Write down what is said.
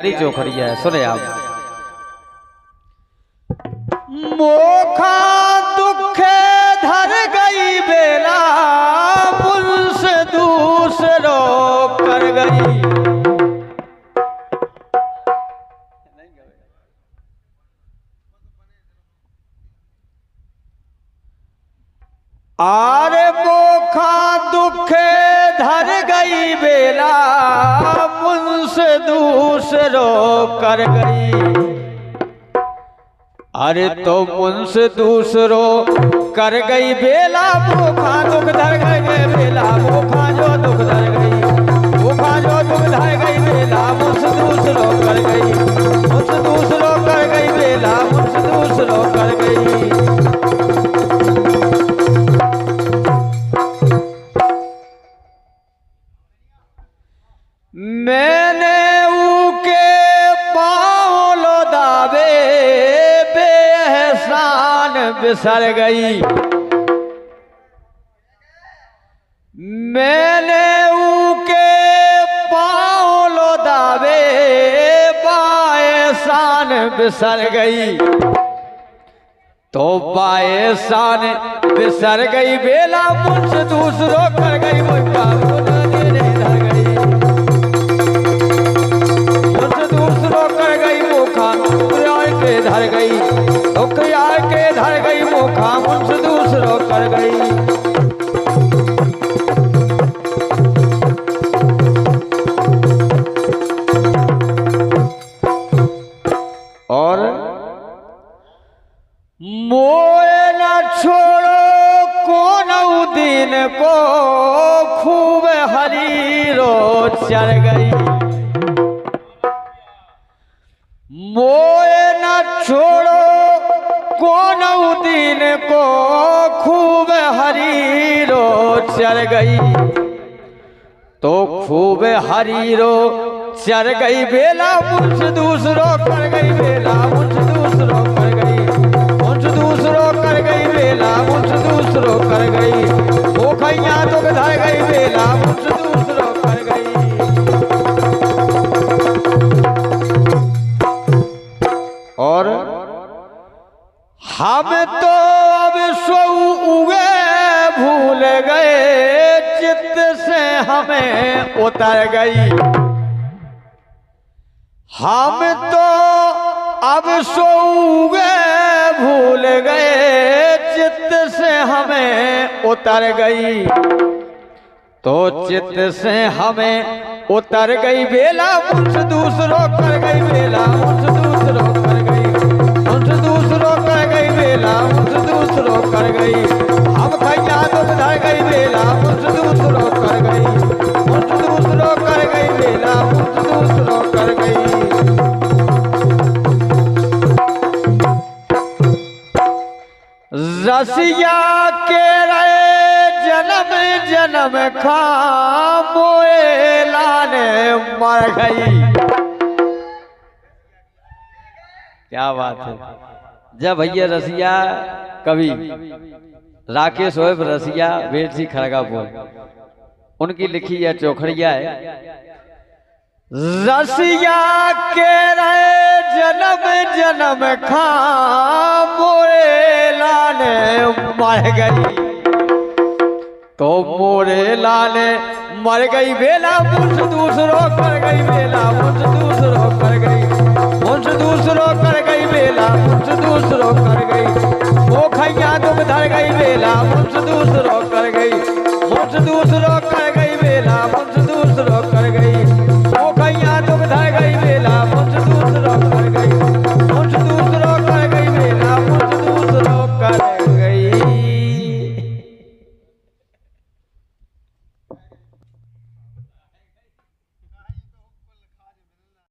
चौखड़िया है, सुने आप। मोखा दुखे धर गई बेला, मुझसे दूसरो कर गई। आरे मोखा दुखे धर गई बेला, मुझसे दूसरो कर गई। अरे तो मुझसे दूसरो कर गई बेला, मोखा दुख धर गई बेला, मोखा जो दुख धर गई, मोखा जो दुख धर गई बेला, मुझसे दूसरो कर गई, मुझसे दूसरो कर गई बेला, मुझसे दूसरो कर गई। मैंने ऊके पाँव लो दावे, बेहसान बिसर गई। मैंने ऊके पाँव लो दावे, बाएसान बिसर गई। तो बाएसान बिसर गई बेला, मुझसे दूसरों कर गई, मुझका धर गई, दूसरों कर गई मोखा यार के धर गई, दुख यार के धर गई मोखा, मुझसे दूसरों कर गई। और मोए न छोड़ो कौन दिन को, खूब हरी रोज चढ़ गई। मोए न छोड़ो कौन दिन को, खूब हरी रो चढ़ गई। तो खूब हरी रो चढ़ गई बेला, मुझसे दूसरों कर गई बेला, मुझसे दूसरों कर गई, मुझसे दूसरों कर गई बेला, मुझसे दूसरों कर गई। मोखैया तो धर गई बेला, मुझसे दूसरों कर गई। और हम तो अब सो उगे भूल गए, चित्त से हमें उतर गई। हम तो अब सो उगे भूल गए, चित्त से हमें उतर गई। तो चित्त से हमें उतर गई बेला, मुझसे दूसरों कर गई बेला, मुझसे दूसरों कर गई, मुझसे दूसरों कर गई बेला, मुझसे दूसरों कर गई। हम खैया दुख धर गई बेला, मुझसे दूसरों कर गई, मुझसे दूसरों कर गई बेला, मुझसे दूसरों कर गई। रसिया के रहे जन्म जन्म खा, मोए लाने मर गई। क्या बात है। जब भैया रसिया कवि राकेश होएब रसिया वेरसी खड़गापुर, उनकी लिखी यह चौखड़िया है। रसिया के रहे जन्म जन्म खा, मोरे लाने मर गई। तो मोरे लाने मर गई बेला, मुझसे दूसरों कर गई बेला, मुझसे दूसरों कर गई, मुझसे दूसरों कर गई बेला, मुझसे दूसरों कर गई। मोखैया दुख धर गई बेला, मुझसे दूसरों कर गई, मुझसे दूसरों कर गई बेला, मुझसे दूसरों कर गई। मोखैया दुख धर गई बेला।